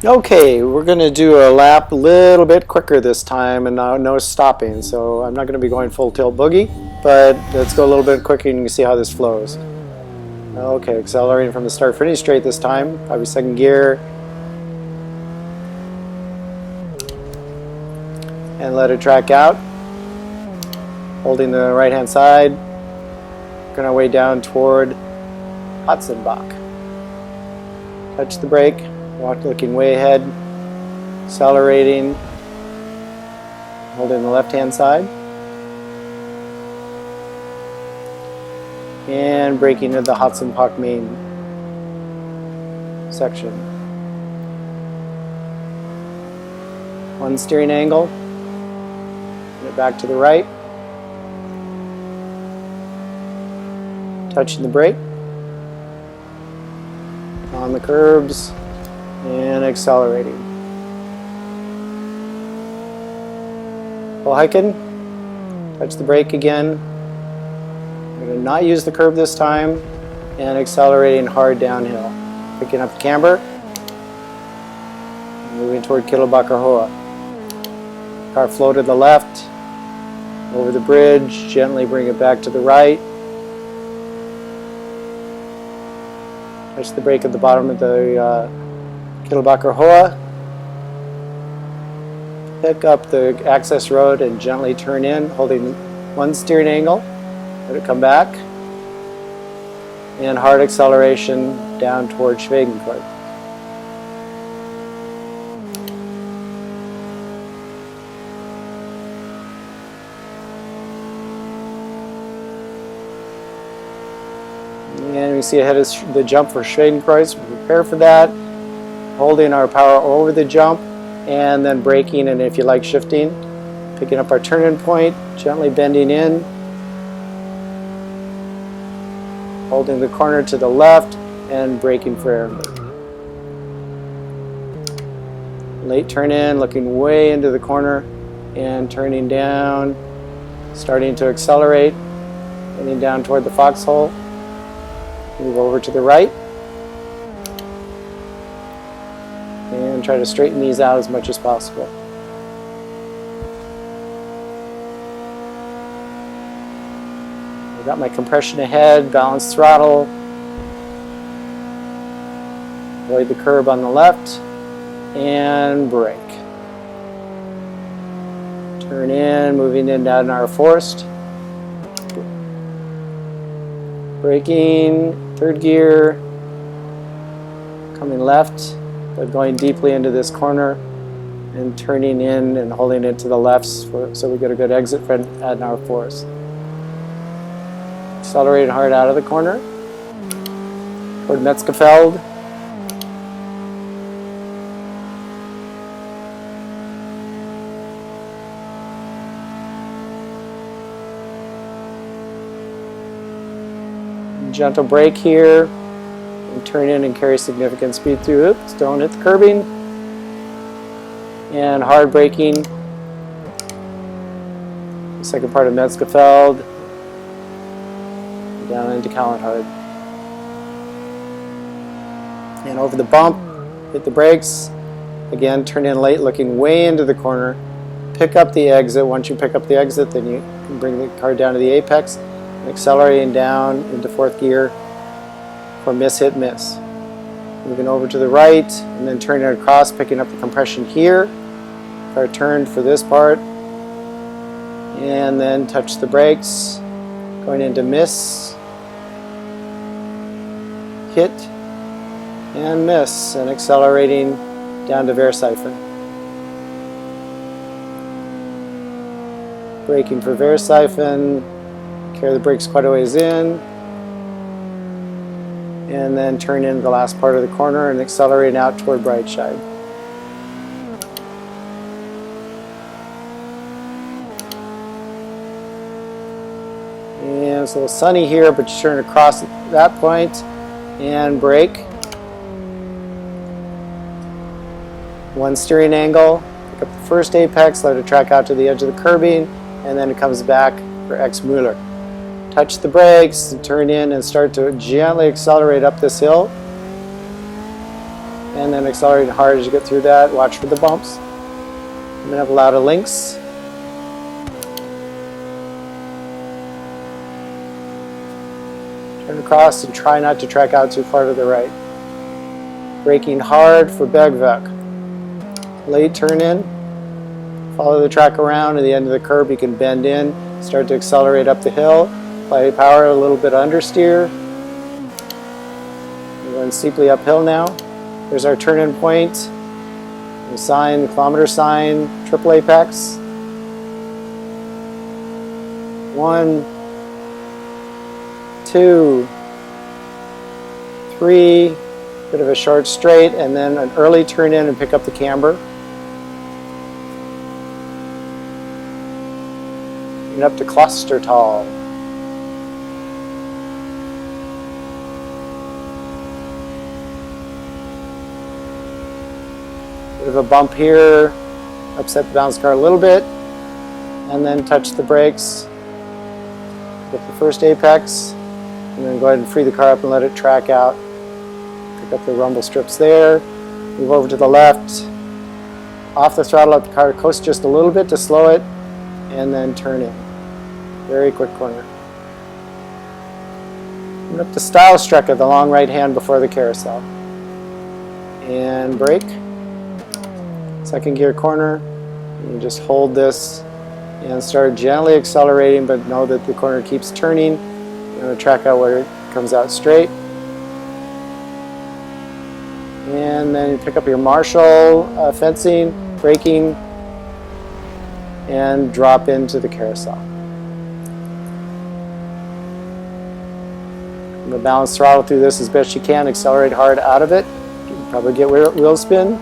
Okay, we're going to do a lap a little bit quicker this time and no stopping. So I'm not going to be going full tilt boogie, but let's go a little bit quicker and you can see how this flows. Okay, accelerating from the start finish straight this time, probably second gear. And let it track out. Holding the right hand side. Working our way down toward Hotzenbach. Touch the brake. Walk looking way ahead. Accelerating. Holding the left hand side. And braking into the Hotzenbach main section. One steering angle. Turn it back to the right. Touching the brake. On the curbs. And accelerating. Full hiking. Touch the brake again. I'm going to not use the curb this time. And accelerating hard downhill. Picking up the camber. Moving toward Kittelbacher Hoa. Car flow to the left. Over the bridge. Gently bring it back to the right. Touch the brake at the bottom of the Kittelbacher Hoa. Pick up the access road and gently turn in, holding one steering angle. Let it come back. And hard acceleration down toward Schwegenkreuz. And we see ahead is the jump for Schwegenkreuz. Prepare for that. Holding our power over the jump and then braking, and if you like shifting, picking up our turn-in point, gently bending in, holding the corner to the left and braking for air. Late turn in, looking way into the corner and turning down, starting to accelerate, heading down toward the foxhole. Move over to the right. And try to straighten these out as much as possible. I've got my compression ahead, balanced throttle. Avoid the curb on the left. And brake. Turn in, moving in down our forest. Braking, third gear. Coming left. But going deeply into this corner and turning in and holding it to the left so we get a good exit for at our force. Accelerating hard out of the corner toward Metzgefeld. Gentle brake here. And turn in and carry significant speed through. Oops, don't hit the curbing. And hard braking. The second part of Metzgefeld. Down into Kallenhard. And over the bump, hit the brakes. Again, turn in late, looking way into the corner. Pick up the exit. Once you pick up the exit, then you can bring the car down to the apex. And accelerating down into fourth gear. For miss, hit, miss. Moving over to the right and then turning it across, picking up the compression here. Car turned for this part. And then touch the brakes. Going into miss. Hit. And miss. And accelerating down to Versifen. Braking for Versifen. Carry the brakes quite a ways in. And then turn into the last part of the corner and accelerate out toward Breitscheid. And it's a little sunny here, but you turn across at that point and brake. One steering angle, pick up the first apex, let it track out to the edge of the curbing, and then it comes back for X Müller. Touch the brakes, turn in and start to gently accelerate up this hill. and then accelerating hard as you get through that. Watch for the bumps. I'm going to have a lot of links. Turn across and try not to track out too far to the right. Braking hard for Begvek. Late turn in. Follow the track around. At the end of the curb, you can bend in, start to accelerate up the hill. Apply power, a little bit understeer. We're going steeply uphill now. There's our turn-in point. The sign, the kilometer sign, triple apex. 1, 2, 3, bit of a short straight, and then an early turn in and pick up the camber. And up to Klostertal. Bit of a bump here, upset the balance car a little bit, and then touch the brakes with the first apex, and then go ahead and free the car up and let it track out. Pick up the rumble strips there, move over to the left, off the throttle, up the car, coast just a little bit to slow it, and then turn in. Very quick corner. And up to Stylstrecke, the long right hand before the carousel. And brake. Second gear corner. And you just hold this and start gently accelerating, but know that the corner keeps turning. You're going to track out where it comes out straight. And then you pick up your Marshall fencing, braking, and drop into the carousel. The balance throttle through this as best you can, accelerate hard out of it. You can probably get wheel spin.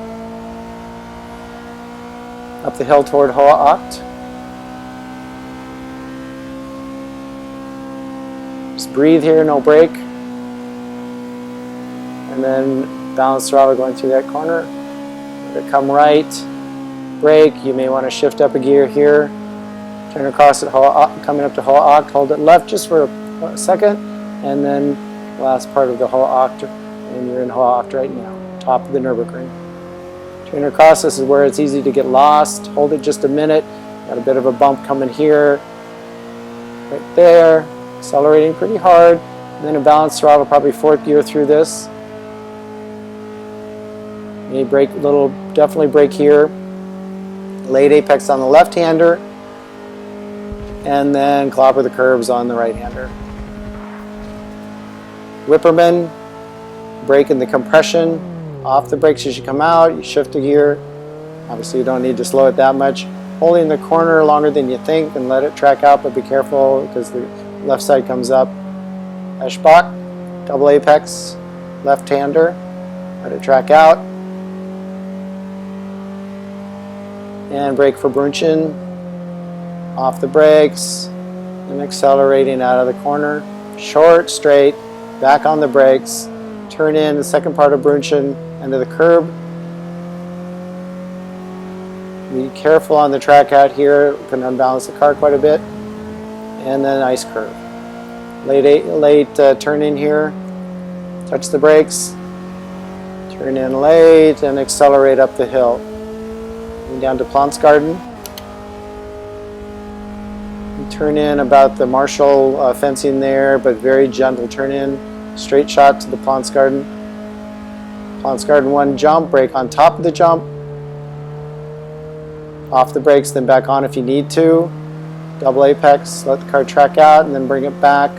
Up the hill toward Hoa Oct. Just breathe here, no brake. And then balance throttle going through that corner. Let it come right. Brake, you may want to shift up a gear here. Turn across at Hoa Oct, coming up to Hoa Oct, hold it left just for a second. And then last part of the Hoa Oct, and you're in Hoa Oct right now, top of the Nürburgring. Turn across, this is where it's easy to get lost. Hold it just a minute. Got a bit of a bump coming here, right there. Accelerating pretty hard. And then a balanced throttle, probably fourth gear through this. You need brake, definitely brake here. Late apex on the left-hander, and then clobber the curbs on the right-hander. Whipperman, brake in the compression, off the brakes as you come out, you shift a gear. Obviously you don't need to slow it that much. Holding the corner longer than you think and let it track out, but be careful because the left side comes up. Eschbach, double apex, left-hander, let it track out. And brake for Brünnchen, off the brakes, and accelerating out of the corner. Short, straight, back on the brakes, turn in the second part of Brünnchen into the curb. Be careful on the track out here, it can unbalance the car quite a bit. And then ice curve. Late turn in here, touch the brakes, turn in late, and accelerate up the hill. And down to Plantsgarden. Turn in about the Marshall fencing there, but very gentle turn in. Straight shot to the Plantsgarden. Plantsgarden 1 jump, brake on top of the jump. Off the brakes, then back on if you need to. Double apex, let the car track out and then bring it back.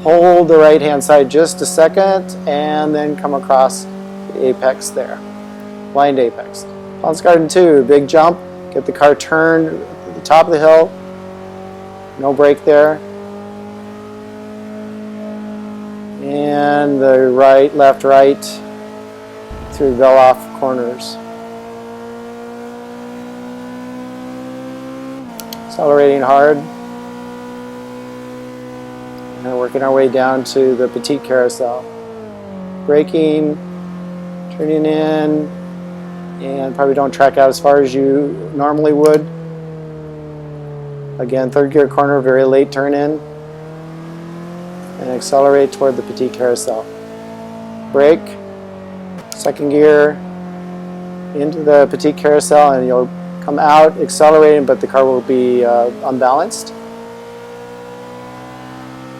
Hold the right hand side just a second and then come across the apex there. Blind apex. Plantsgarden 2, big jump. Get the car turned at the top of the hill. No brake there. And the right, left, right through Veloff corners. Accelerating hard. And working our way down to the Petite Carousel. Braking, turning in, and probably don't track out as far as you normally would. Again, third gear corner, very late turn in. And accelerate toward the Petite Carousel. Brake, second gear, into the petite carousel, and you'll come out accelerating, but the car will be unbalanced.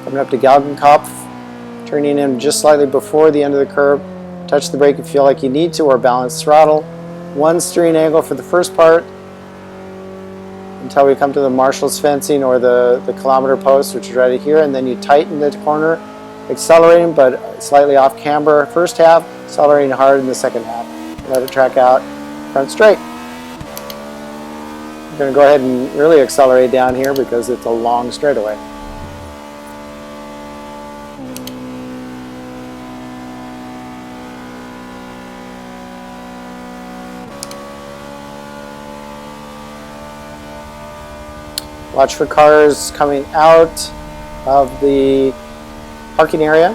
Coming up to Galgenkopf, turning in just slightly before the end of the curve. Touch the brake if you feel like you need to, or balance throttle. One steering angle for the first part until we come to the marshal's fencing or the kilometer post, which is right here, and then you tighten the corner, accelerating but slightly off camber first half, accelerating hard in the second half. Let it track out, front straight. I'm going to go ahead and really accelerate down here because it's a long straightaway. Watch for cars coming out of the parking area.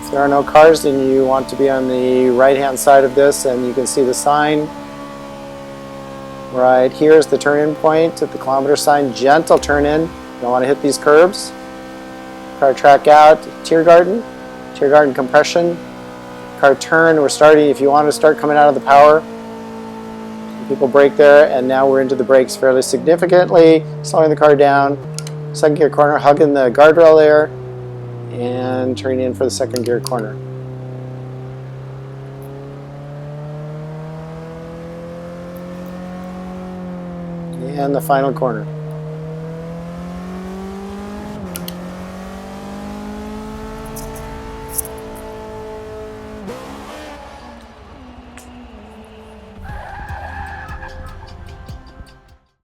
If there are no cars, then you want to be on the right-hand side of this, and you can see the sign. Right here is the turn-in point at the kilometer sign. Gentle turn-in. You don't want to hit these curbs. Car track out. Tiergarten compression. Car turn. We're starting. If you want to start coming out of the power, people brake there, and now we're into the brakes fairly significantly, slowing the car down. Second gear corner, hugging the guardrail there, and turning in for the second gear corner. And the final corner.